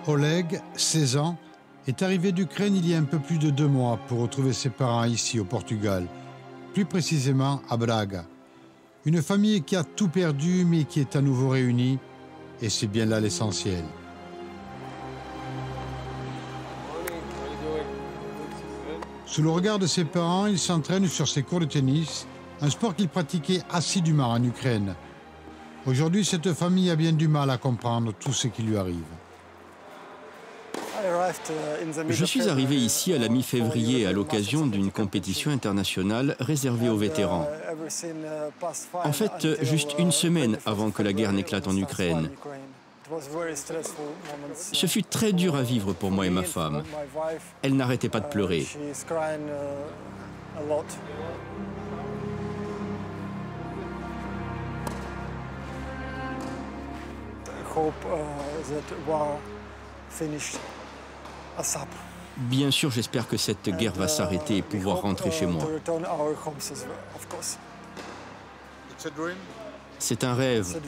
Oleg, 16 ans, est arrivé d'Ukraine il y a un peu plus de 2 mois pour retrouver ses parents ici au Portugal, plus précisément à Braga. Une famille qui a tout perdu mais qui est à nouveau réunie, et c'est bien là l'essentiel. Sous le regard de ses parents, il s'entraîne sur ses cours de tennis, un sport qu'il pratiquait assidûment en Ukraine. Aujourd'hui, cette famille a bien du mal à comprendre tout ce qui lui arrive. Je suis arrivé ici à la mi-février à l'occasion d'une compétition internationale réservée aux vétérans. En fait, juste une semaine avant que la guerre n'éclate en Ukraine. Ce fut très dur à vivre pour moi et ma femme. Elle n'arrêtait pas de pleurer. Bien sûr, j'espère que cette guerre va s'arrêter et pouvoir rentrer chez moi. C'est un rêve.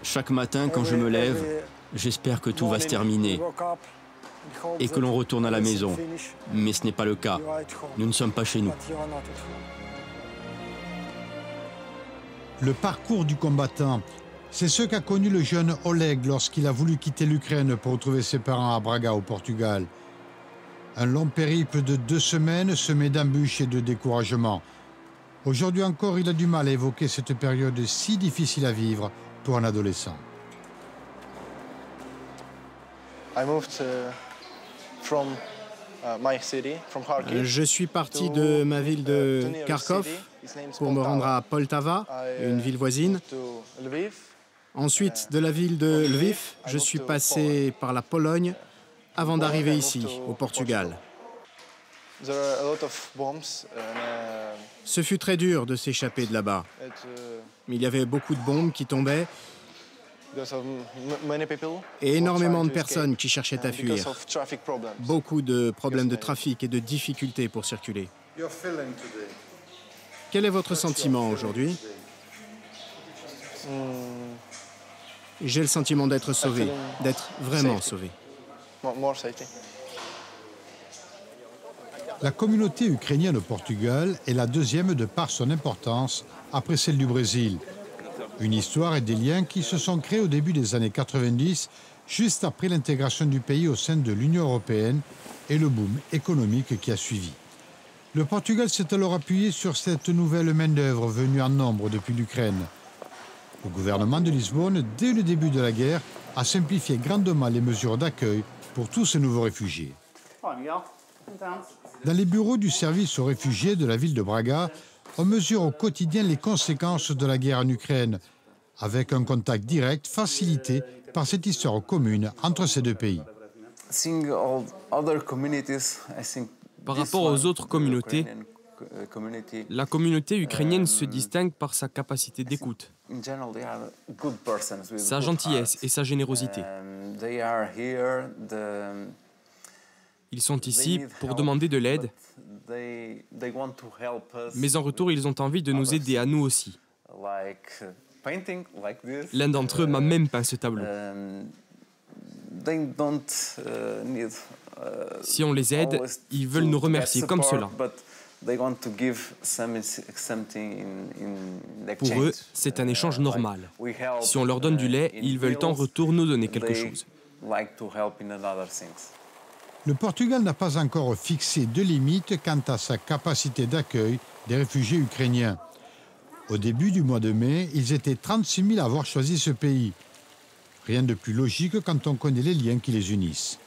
Chaque matin, quand je me lève, j'espère que tout va se terminer et que l'on retourne à la maison. Mais ce n'est pas le cas. Nous ne sommes pas chez nous. Le parcours du combattant, c'est ce qu'a connu le jeune Oleg lorsqu'il a voulu quitter l'Ukraine pour retrouver ses parents à Braga, au Portugal. Un long périple de 2 semaines semé d'embûches et de découragement. Aujourd'hui encore, il a du mal à évoquer cette période si difficile à vivre pour un adolescent. Je suis parti de ma ville de Kharkov pour me rendre à Poltava, une ville voisine. Ensuite, de la ville de Lviv, je suis passé par la Pologne avant d'arriver ici, au Portugal. Ce fut très dur de s'échapper de là-bas. Il y avait beaucoup de bombes qui tombaient et énormément de personnes qui cherchaient à fuir. Beaucoup de problèmes de trafic et de difficultés pour circuler. Quel est votre sentiment aujourd'hui? J'ai le sentiment d'être sauvé, d'être vraiment sauvé. La communauté ukrainienne au Portugal est la deuxième de par son importance après celle du Brésil. Une histoire et des liens qui se sont créés au début des années 90, juste après l'intégration du pays au sein de l'Union européenne et le boom économique qui a suivi. Le Portugal s'est alors appuyé sur cette nouvelle main-d'œuvre venue en nombre depuis l'Ukraine. Le gouvernement de Lisbonne, dès le début de la guerre, a simplifié grandement les mesures d'accueil pour tous ces nouveaux réfugiés. Dans les bureaux du service aux réfugiés de la ville de Braga, on mesure au quotidien les conséquences de la guerre en Ukraine, avec un contact direct facilité par cette histoire commune entre ces deux pays. Par rapport aux autres communautés, la communauté ukrainienne se distingue par sa capacité d'écoute, sa gentillesse et sa générosité. Ils sont ici pour demander de l'aide, mais en retour, ils ont envie de nous aider à nous aussi. L'un d'entre eux m'a même peint ce tableau. Si on les aide, ils veulent nous remercier comme cela. Pour eux, c'est un échange normal. Si on leur donne du lait, ils veulent en retour nous donner quelque chose. Le Portugal n'a pas encore fixé de limite quant à sa capacité d'accueil des réfugiés ukrainiens. Au début du mois de mai, ils étaient 36 000 à avoir choisi ce pays. Rien de plus logique quand on connaît les liens qui les unissent.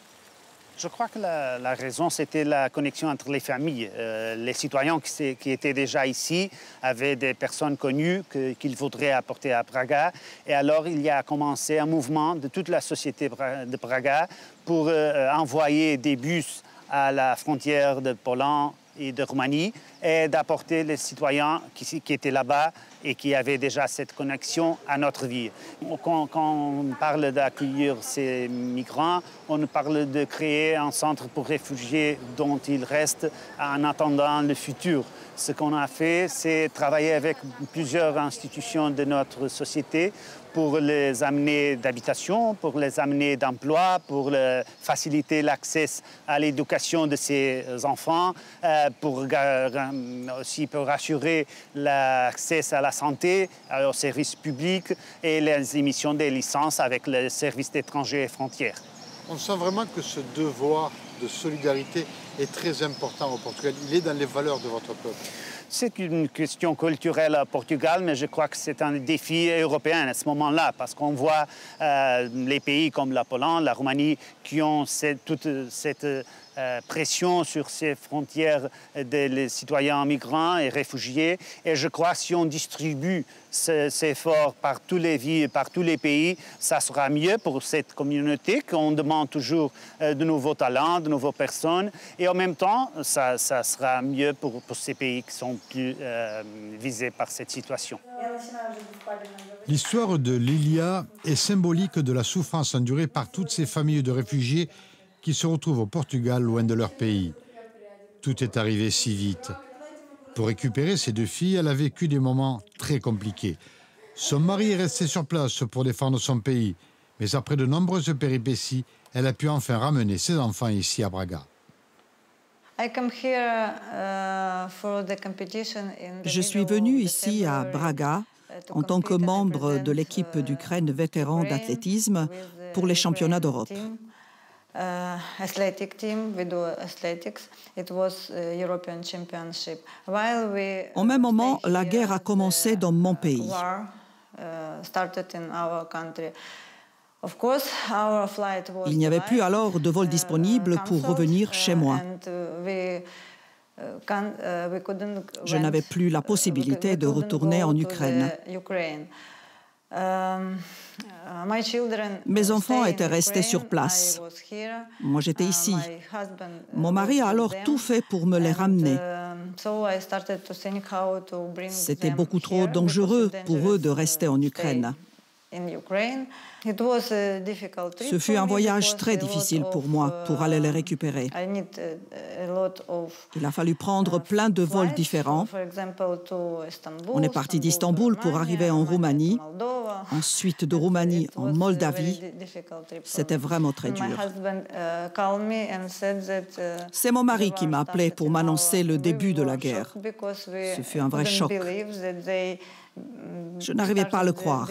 Je crois que la raison, c'était la connexion entre les familles. Les citoyens qui étaient déjà ici avaient des personnes connues qu'ils voudraient apporter à Braga. Et alors, il y a commencé un mouvement de toute la société de Braga pour envoyer des bus à la frontière de Pologne et de Roumanie et d'apporter les citoyens qui étaient là-bas et qui avaient déjà cette connexion à notre vie. Quand on parle d'accueillir ces migrants, on parle de créer un centre pour réfugiés dont ils restent en attendant le futur. Ce qu'on a fait, c'est travailler avec plusieurs institutions de notre société pour les amener d'habitation, pour les amener d'emploi, pour faciliter l'accès à l'éducation de ces enfants, aussi pour assurer l'accès à la santé, aux services publics et les émissions des licences avec le service d'étrangers et frontières. On sent vraiment que ce devoir de solidarité est très important au Portugal. Il est dans les valeurs de votre peuple. C'est une question culturelle au Portugal, mais je crois que c'est un défi européen à ce moment-là, parce qu'on voit les pays comme la Pologne, la Roumanie, qui ont toute cette pression sur ces frontières des citoyens migrants et réfugiés. Et je crois que si on distribue ces efforts par tous les villes, par tous les pays, ça sera mieux pour cette communauté qu'on demande toujours de nouveaux talents, de nouvelles personnes. Et en même temps, ça sera mieux pour ces pays qui sont plus visés par cette situation. L'histoire de Lilia est symbolique de la souffrance endurée par toutes ces familles de réfugiés qui se retrouvent au Portugal, loin de leur pays. Tout est arrivé si vite. Pour récupérer ses deux filles, elle a vécu des moments très compliqués. Son mari est resté sur place pour défendre son pays, mais après de nombreuses péripéties, elle a pu enfin ramener ses enfants ici à Braga. Je suis venue ici à Braga en tant que membre de l'équipe d'Ukraine vétéran d'athlétisme pour les championnats d'Europe. Au même moment, la guerre a commencé dans mon pays. Il n'y avait plus alors de vol disponible pour revenir chez moi. Je n'avais plus la possibilité de retourner en Ukraine. Mes enfants étaient restés sur place. Moi, j'étais ici. Mon mari a alors tout fait pour me les ramener. C'était beaucoup trop dangereux pour eux de rester en Ukraine. Ce fut un voyage très difficile pour moi, pour aller les récupérer. Il a fallu prendre plein de vols différents. On est parti d'Istanbul pour arriver en Roumanie, ensuite de Roumanie en Moldavie. C'était vraiment très dur. C'est mon mari qui m'a appelé pour m'annoncer le début de la guerre. Ce fut un vrai choc. Je n'arrivais pas à le croire.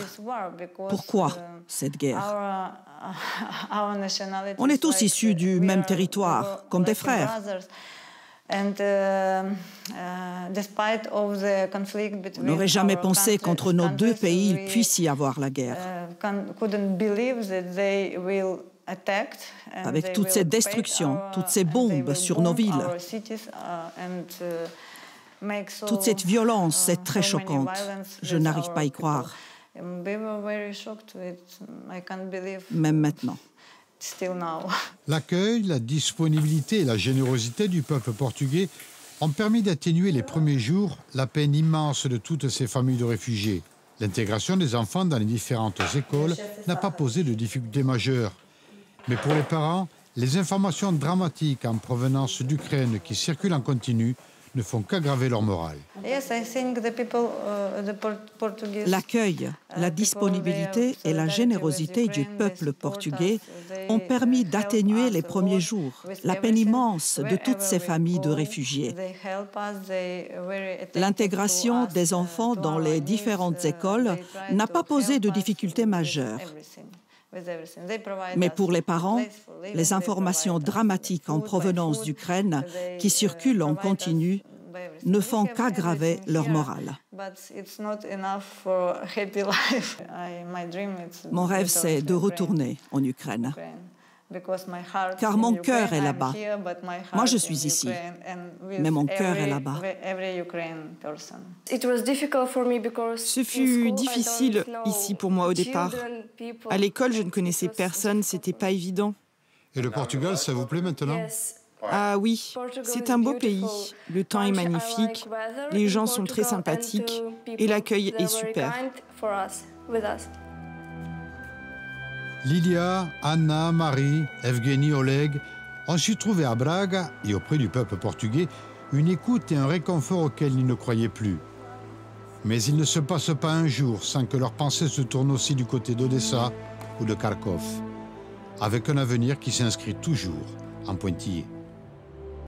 Pourquoi cette guerre? On est tous issus du même territoire, comme des frères. On n'aurait jamais pensé qu'entre nos deux pays, il puisse y avoir la guerre. Avec toute cette destruction, toutes ces bombes sur nos villes, toute cette violence, c'est très choquante. Je n'arrive pas à y croire. Même maintenant. L'accueil, la disponibilité et la générosité du peuple portugais ont permis d'atténuer les premiers jours la peine immense de toutes ces familles de réfugiés. L'intégration des enfants dans les différentes écoles n'a pas posé de difficultés majeures. Mais pour les parents, les informations dramatiques en provenance d'Ukraine qui circulent en continu ne font qu'aggraver leur morale. L'accueil, la disponibilité et la générosité du peuple portugais ont permis d'atténuer les premiers jours la peine immense de toutes ces familles de réfugiés. L'intégration des enfants dans les différentes écoles n'a pas posé de difficultés majeures. Mais pour les parents, les informations dramatiques en provenance d'Ukraine qui circulent en continu ne font qu'aggraver leur morale. Mon rêve, c'est de retourner en Ukraine. Car mon cœur est là-bas. Moi, je suis ici, mais mon cœur est là-bas. Ce fut difficile ici pour moi au départ. À l'école, je ne connaissais personne, c'était pas évident. Et le Portugal, ça vous plaît maintenant? Ah oui, c'est un beau pays. Le temps est magnifique, les gens sont très sympathiques et l'accueil est super. Lilia, Anna, Marie, Evgeny, Oleg ont su trouver à Braga et auprès du peuple portugais une écoute et un réconfort auxquels ils ne croyaient plus. Mais il ne se passe pas un jour sans que leurs pensées se tournent aussi du côté d'Odessa ou de Kharkov, avec un avenir qui s'inscrit toujours en pointillé.